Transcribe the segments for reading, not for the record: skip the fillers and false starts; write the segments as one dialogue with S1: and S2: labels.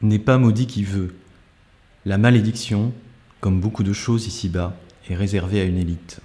S1: N'est pas maudit qui veut. La malédiction, comme beaucoup de choses ici-bas, est réservée à une élite.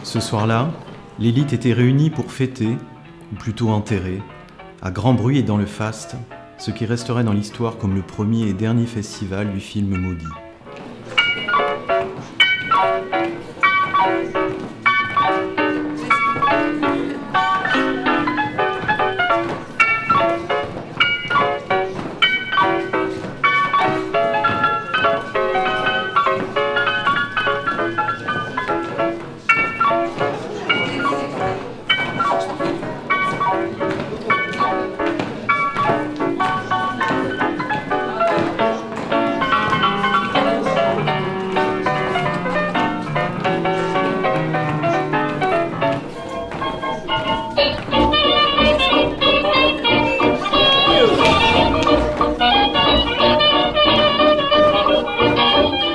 S1: Ce soir-là, l'élite était réunie pour fêter, ou plutôt enterrer, à grand bruit et dans le faste, ce qui resterait dans l'histoire comme le premier et dernier festival du film maudit.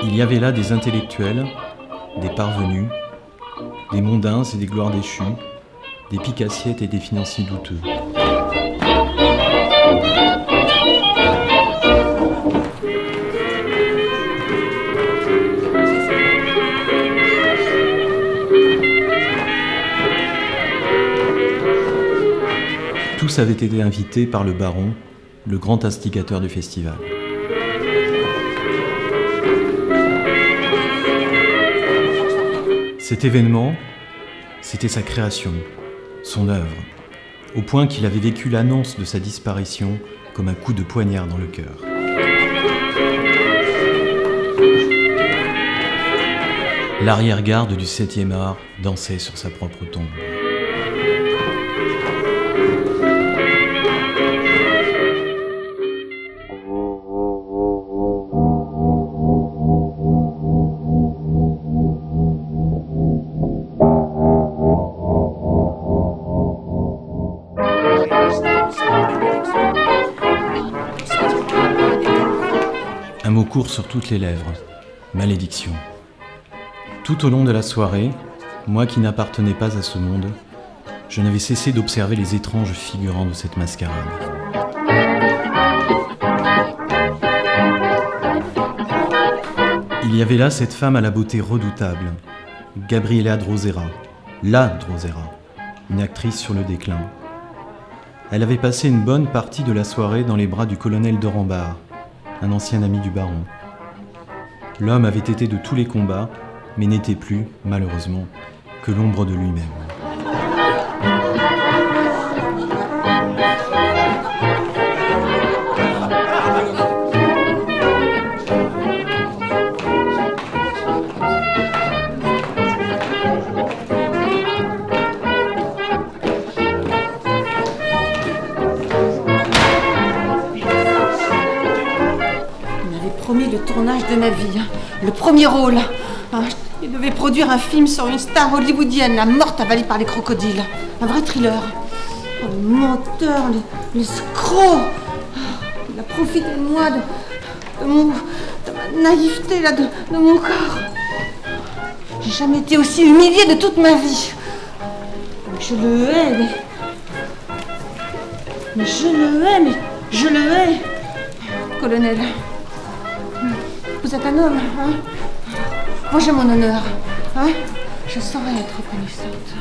S1: Il y avait là des intellectuels, des parvenus, des mondains et des gloires déchues, des piques-assiettes et des financiers douteux. Tous avaient été invités par le baron, le grand instigateur du festival. Cet événement, c'était sa création, son œuvre, au point qu'il avait vécu l'annonce de sa disparition comme un coup de poignard dans le cœur. L'arrière-garde du 7e art dansait sur sa propre tombe. Un mot court sur toutes les lèvres, malédiction. Tout au long de la soirée, moi qui n'appartenais pas à ce monde, je n'avais cessé d'observer les étranges figurants de cette mascarade. Il y avait là cette femme à la beauté redoutable, Gabriela Drosera, la Drosera, une actrice sur le déclin. Elle avait passé une bonne partie de la soirée dans les bras du colonel de Rambard, un ancien ami du baron. L'homme avait été de tous les combats, mais n'était plus, malheureusement, que l'ombre de lui-même.
S2: Promis le tournage de ma vie, le premier rôle. Il devait produire un film sur une star hollywoodienne, la morte avalée par les crocodiles. Un vrai thriller. Oh, les menteurs, les escrocs. Il a profité de moi, de ma naïveté, là, de mon corps. J'ai jamais été aussi humiliée de toute ma vie. Je le hais, mais je le hais, mais je le hais. colonel. Vous êtes un homme, hein? Vengez mon honneur, hein? Je saurais être reconnaissante.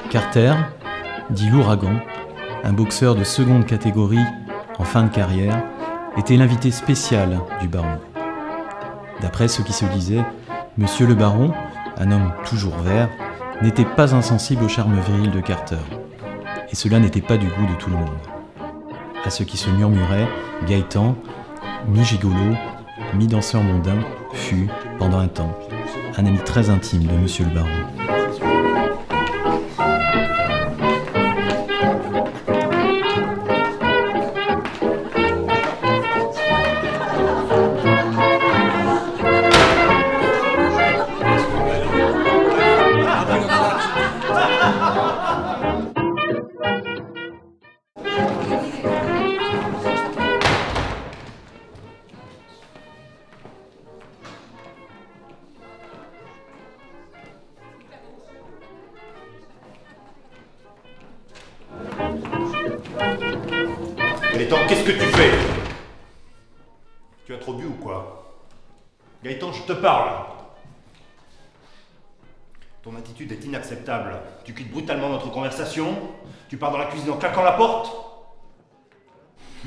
S1: Carter, dit l'Ouragan, un boxeur de seconde catégorie en fin de carrière, était l'invité spécial du baron. D'après ce qui se disait, monsieur le baron, un homme toujours vert, n'était pas insensible au charme viril de Carter. Et cela n'était pas du goût de tout le monde. À ce qui se murmurait, Gaëtan, mi-gigolo, mi-danseur mondain, fut, pendant un temps, un ami très intime de monsieur le baron.
S3: Gaëtan, qu'est-ce que tu fais? Tu as trop bu ou quoi? Gaëtan, je te parle. Ton attitude est inacceptable. Tu quittes brutalement notre conversation. Tu pars dans la cuisine en claquant la porte.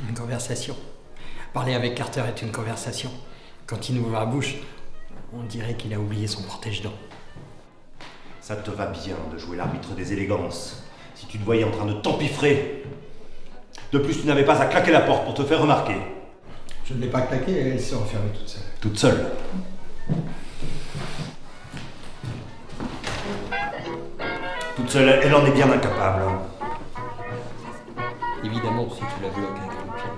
S4: Une conversation. Parler avec Carter est une conversation. Quand il nous ouvre la bouche, on dirait qu'il a oublié son protège-dents.
S3: Ça te va bien de jouer l'arbitre des élégances. Si tu te voyais en train de t'empiffrer. De plus, tu n'avais pas à claquer la porte pour te faire remarquer.
S4: Je ne l'ai pas claquée, elle s'est refermée toute seule.
S3: Toute seule? Toute seule, elle en est bien incapable.
S4: Évidemment, si tu la bloques avec le pied.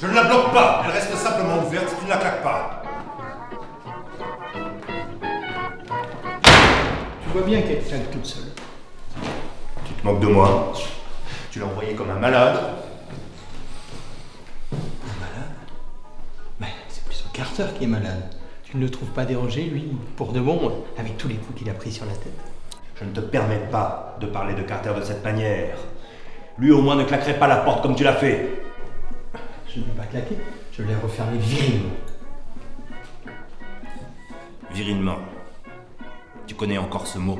S3: Je ne la bloque pas, elle reste simplement ouverte si tu ne la claques pas.
S4: Tu vois bien qu'elle claque toute seule.
S3: Tu te moques de moi. Tu l'as envoyé comme un malade.
S4: Mais c'est plutôt Carter qui est malade. Tu ne le trouves pas dérangé, lui, pour de bon, avec tous les coups qu'il a pris sur la tête?
S3: Je ne te permets pas de parler de Carter de cette manière. Lui au moins ne claquerait pas la porte comme tu l'as fait.
S4: Je ne l'ai pas claqué, je l'ai refermé virilement.
S3: Virilement. Tu connais encore ce mot?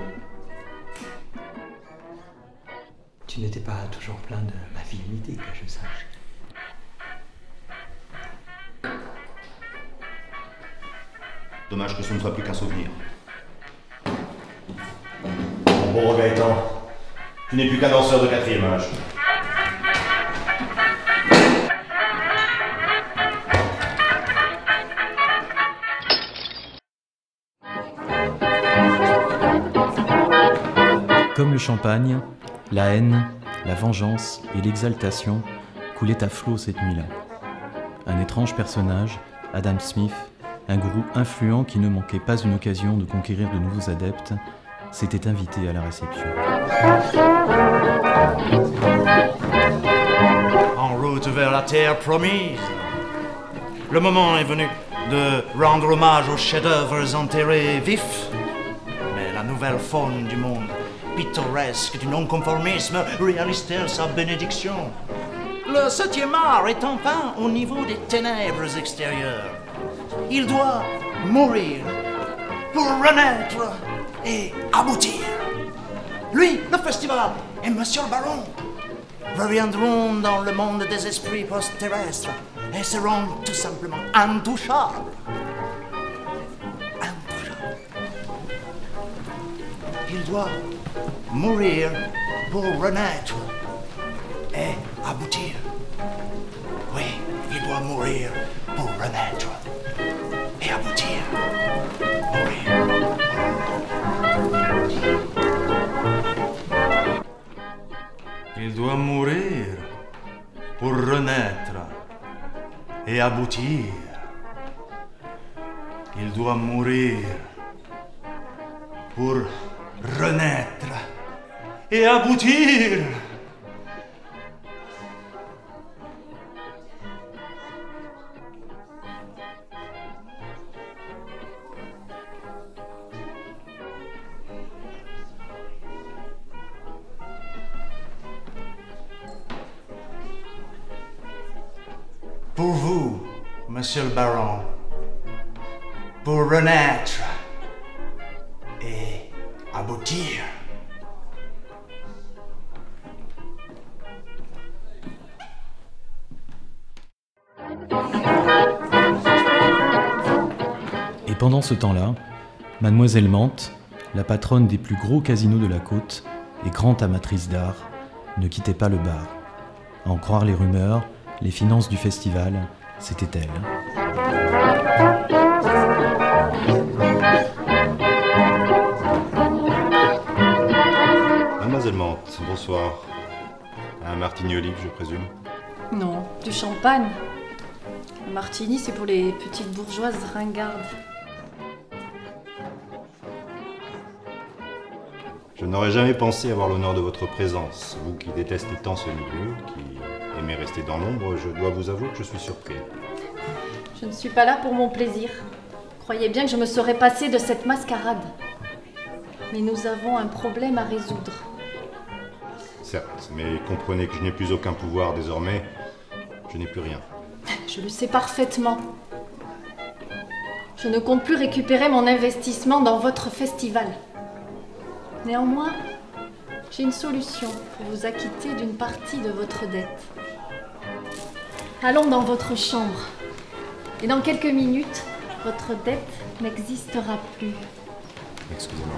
S4: Tu n'étais pas toujours plein de ma virilité, que je sache.
S3: Dommage que ce ne soit plus qu'un souvenir. Mon bon Gaëtan, tu n'es plus qu'un danseur de 4e âge.
S1: Comme le champagne, la haine, la vengeance et l'exaltation coulaient à flot cette nuit-là. Un étrange personnage, Adam Smith, un gourou influent qui ne manquait pas une occasion de conquérir de nouveaux adeptes, s'était invité à la réception.
S5: En route vers la terre promise, le moment est venu de rendre hommage aux chefs-d'œuvre enterrés vifs. Mais la nouvelle faune du monde, pittoresque du non-conformisme, réalise sa bénédiction. Le 7e art est enfin au niveau des ténèbres extérieures. Il doit mourir pour renaître et aboutir. Lui, le festival, et monsieur le baron reviendront dans le monde des esprits post-terrestres et seront tout simplement intouchables. Intouchables. Il doit mourir pour renaître et aboutir. Oui, il doit mourir pour renaître et aboutir. Mourir. et aboutir. Il doit mourir pour renaître et aboutir. Pour vous, monsieur le baron, pour renaître et aboutir.
S1: Et pendant ce temps-là, Mademoiselle Mante, la patronne des plus gros casinos de la côte et grande amatrice d'art, ne quittait pas le bar. À en croire les rumeurs, les finances du festival, c'était elle.
S3: Mademoiselle Mante, bonsoir. Un martini olive, je présume?
S6: Non, du champagne. Le martini, c'est pour les petites bourgeoises ringardes.
S3: Je n'aurais jamais pensé avoir l'honneur de votre présence. Vous qui détestez tant ce milieu, qui aimez rester dans l'ombre, je dois vous avouer que je suis surpris.
S6: Je ne suis pas là pour mon plaisir. Croyez bien que je me serais passée de cette mascarade. Mais nous avons un problème à résoudre.
S3: Certes, mais comprenez que je n'ai plus aucun pouvoir désormais. Je n'ai plus rien.
S6: Je le sais parfaitement. Je ne compte plus récupérer mon investissement dans votre festival. Néanmoins, j'ai une solution pour vous acquitter d'une partie de votre dette. Allons dans votre chambre. Et dans quelques minutes, votre dette n'existera plus.
S3: Excusez-moi.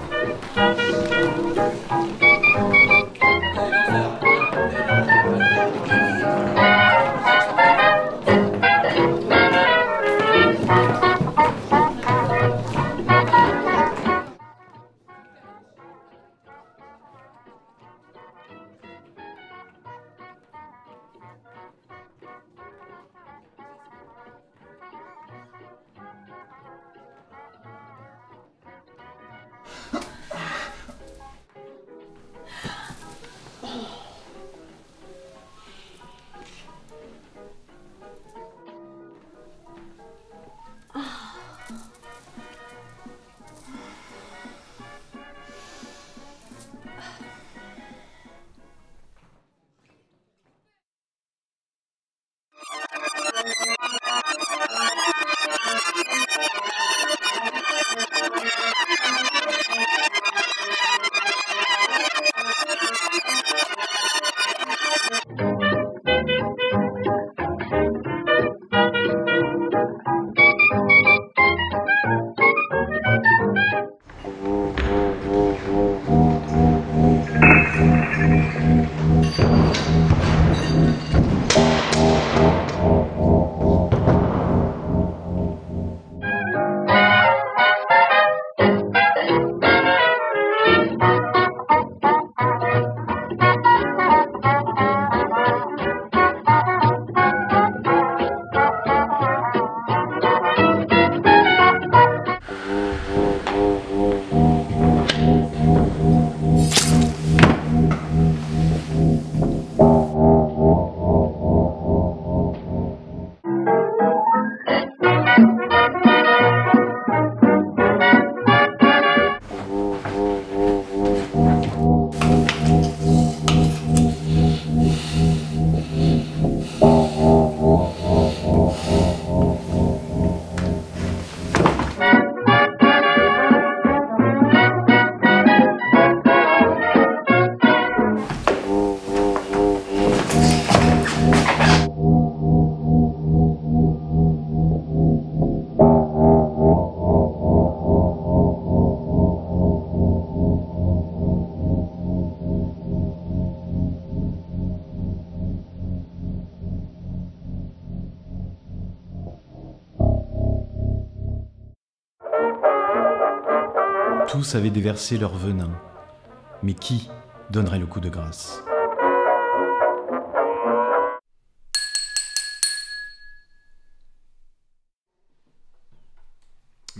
S1: Tous avaient déversé leur venin. Mais qui donnerait le coup de grâce ?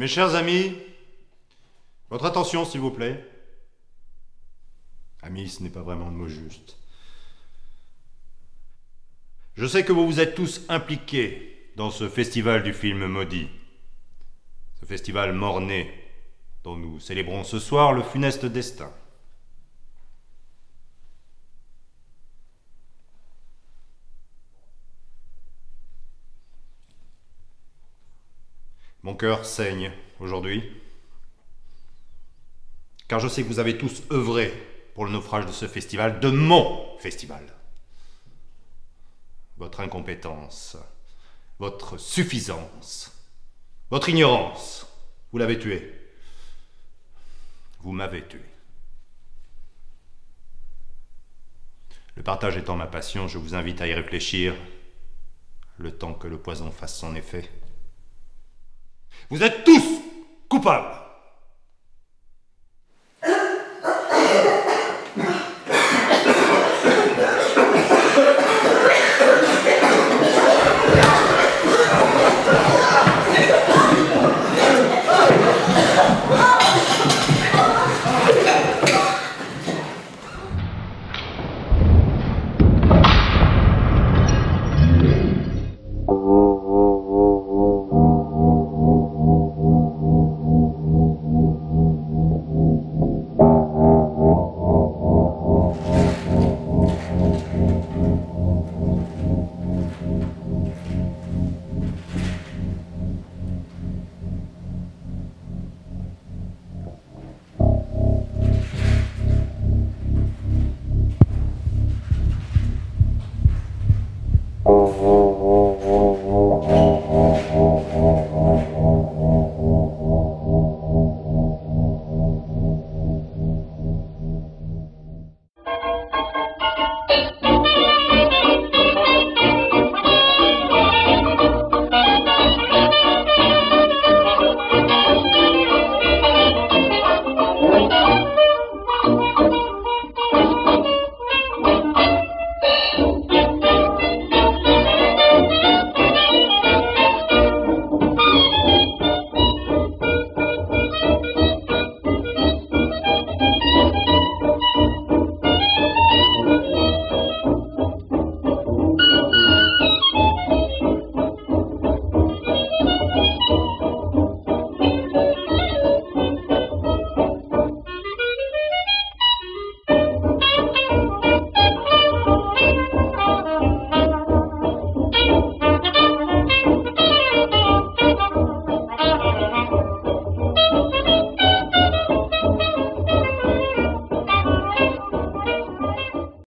S3: Mes chers amis, votre attention s'il vous plaît. Amis, ce n'est pas vraiment le mot juste. Je sais que vous vous êtes tous impliqués dans ce festival du film maudit. Ce festival mort-né dont nous célébrons ce soir le funeste destin. Mon cœur saigne aujourd'hui, car je sais que vous avez tous œuvré pour le naufrage de ce festival, de mon festival. Votre incompétence, votre suffisance, votre ignorance, vous l'avez tué. Vous m'avez tué. Le partage étant ma passion, je vous invite à y réfléchir, le temps que le poison fasse son effet. Vous êtes tous coupables.